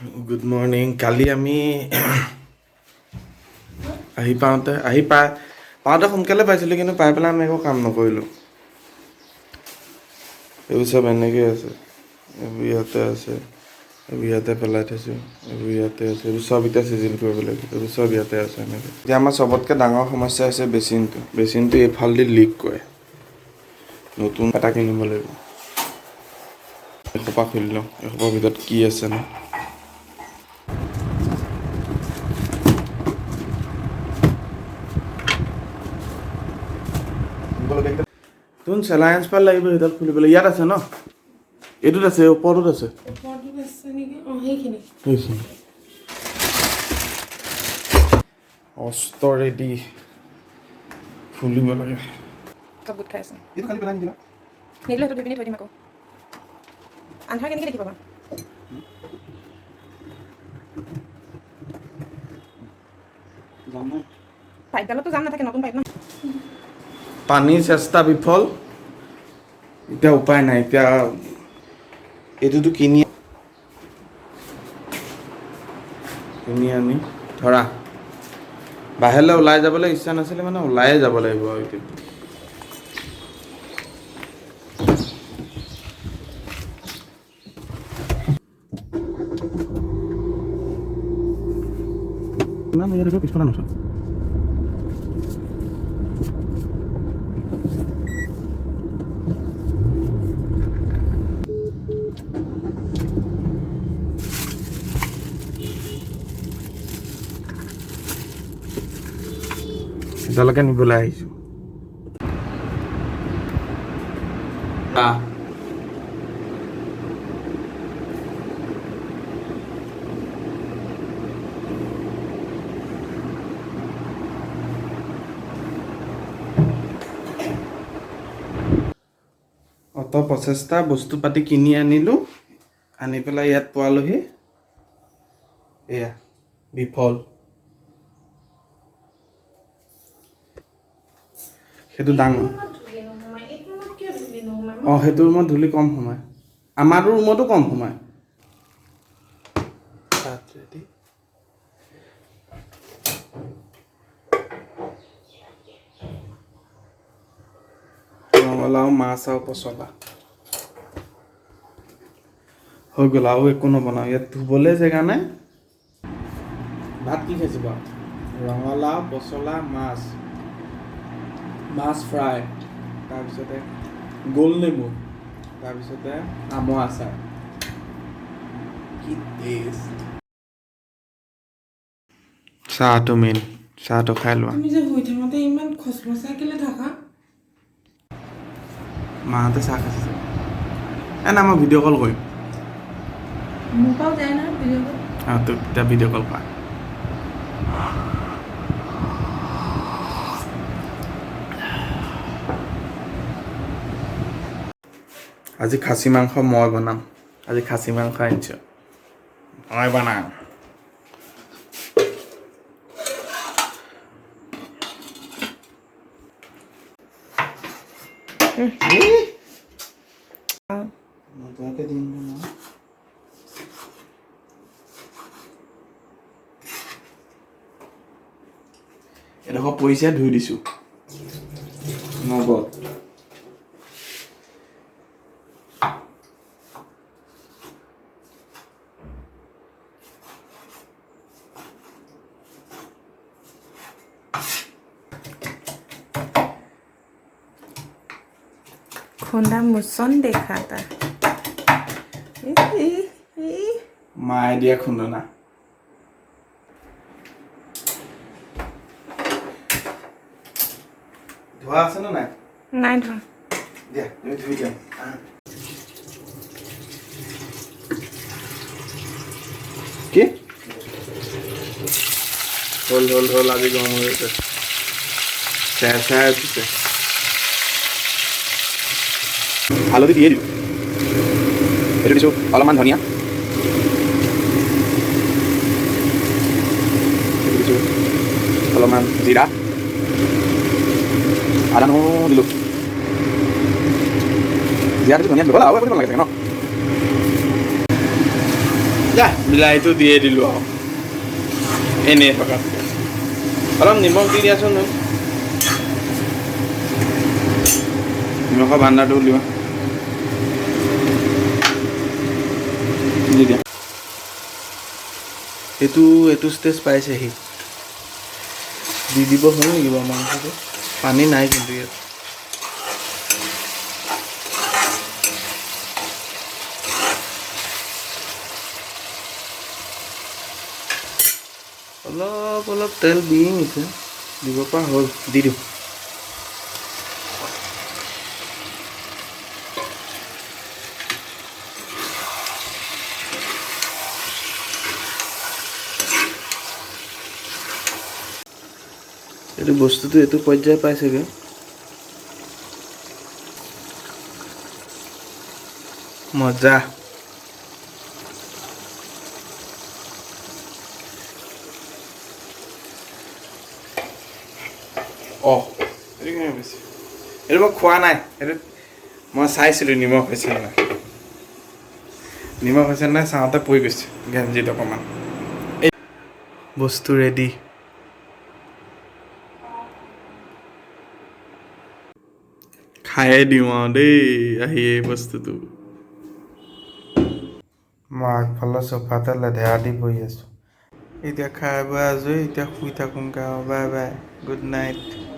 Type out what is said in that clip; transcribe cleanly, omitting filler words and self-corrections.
Good morning. কালি আমি পাওঁতে সোনকালে পাইছিলোঁ, কিন্তু পাই পেলাই আমি একো কাম নকৰিলোঁ। এইবোৰ চব এনেকৈ আছে, এইবোৰ ইয়াতে আছে, এইবোৰ ইয়াতে পেলাই থৈছোঁ, এইবোৰ ইয়াতে আছে, এইবোৰ চব এতিয়া চিজিল কৰিব লাগিব, এইবোৰ চব ইয়াতে আছে এনেকৈ। এতিয়া আমাৰ চবতকৈ ডাঙৰ সমস্যা হৈছে বেচিনটো এইফালেদি লিক কৰে। নতুন এটা কিনিব লাগিব। এসোপা খুলি লওঁ, এসোপাৰ ভিতৰত কি আছে ন। তোন চেলাইন্স পাল লাগিব সেইডাল খুলিবলৈ। ইয়াত আছে ন, এইটোত আছে, ওপৰটোত আছে সেইখিনি অস্ত্ৰৰে দি খুলিব লাগে। গোট খাই আছে এইটো খালি পেলাই নিদিলা নিদিলে সেইটো ধুই দিম আকৌ। আন্ধাৰ কেনেকৈ দেখি পাবা? পাইপডালতো যাম নাথাকে, নতুন পাইপ ন। পানীৰ চেষ্টা বিফল। এতিয়া উপায় নাই, এতিয়া এইটোতো কিনি আনি ধৰা বাহিৰলৈ ওলাই যাবলৈ ইচ্ছা নাছিলে, মানে ওলায়ে যাব লাগিব আৰু এতিয়া। ইমান ইয়াত পিছফালে নচোন। এতিয়ালৈকে নিবলৈ আহিছোঁ। অত প্ৰচেষ্টা, বস্তু পাতি কিনি আনিলোঁ, আনি পেলাই ইয়াত পোৱালোহি, এয়া বিফল। সেইটো ডাঙৰ। অঁ, সেইটো ৰুমত ধূলি কম সোমায়, আমাৰটো ৰুমতো কম সোমায়। ৰঙালাও, মাছ আৰু পচলা হৈ গ'ল, আৰু একো নবনাওঁ। ইয়াত ধুবলৈ জেগা নাই। ভাত কি খাইছোঁ বাৰু? ৰঙালাও, পচলা, মাছ ফ্ৰাই, তাৰপিছতে গোল নেমু, তাৰপিছতে আমৰ আচাৰ। কি টেষ্ট! চাহটো মেইন, চাহটো খাই লোৱা। তুমি যে শুই থাকোঁতে ইমান খচমচাই কেলে থাকা? মাহঁতে চাহ খাইছে। না মই ভিডিঅ' কল কৰিম। মোৰ পৰাও যায় নহয় ভিডিঅ' কল। তোক এতিয়া ভিডিঅ' কল কৰা। আজি খাচী মাংস মই বনাম। আজি খাচী মাংস আনিছোঁ, মই বনাম। এডোখৰ পৰিছে, ধুই দিছোঁ নগদ। খুন্দা মুচন দেখাতা মায়ে দিয়া খুন্দনা। ধোৱা আছে নে নাই? নাই ধোৱা। দিয়া, তুমি ধুই দিয়া। কি হ'ল আজি গৰম হৈ গৈছে, চেৰ উঠিছে। হালধি দিয়ে দিওঁ, এইটো দিছোঁ অলপমান ধনিয়া, দিছোঁ অলপমান জিৰা, আদা নহৰু দিলোঁ। জিৰাটো ধনিয়া দিব আৰু একো দিব নালাগে ন। যা বিলাহীটো দিয়ে দিলোঁ আৰু এনেই থকাতকৈ অলপ নিমখ দি দিয়াচোন মোক নিমখৰ ভাণ্ডাৰটো উলিওৱা দি দিয়া এইটো ষ্টেজ পাইছেহি দি দিব হ'ল নেকি বাৰু মাংসটো পানী নাই কিন্তু ইয়াত অলপ অলপ তেল দি নিছে দিব পৰা হ'ল দি দিওঁ এইটো বস্তুটো এইটো পৰ্যায় পাইছেগৈ মজা এইটো মই খোৱা নাই এইটো মই চাইছিলোঁ নিমখ হৈছে নাই চাওঁতে পৰি গৈছে গেঞ্জিত অকণমান বস্তু ৰেডি খায়ে দিওঁ আৰু দেই আহি এই বস্তুটো মই আগফালৰ চোফাতে লেধেৰা দি বহি আছোঁ এতিয়া খাই বৈ আজৰি এতিয়া শুই থাকোঁগৈ আৰু বাই বাই গুড নাইট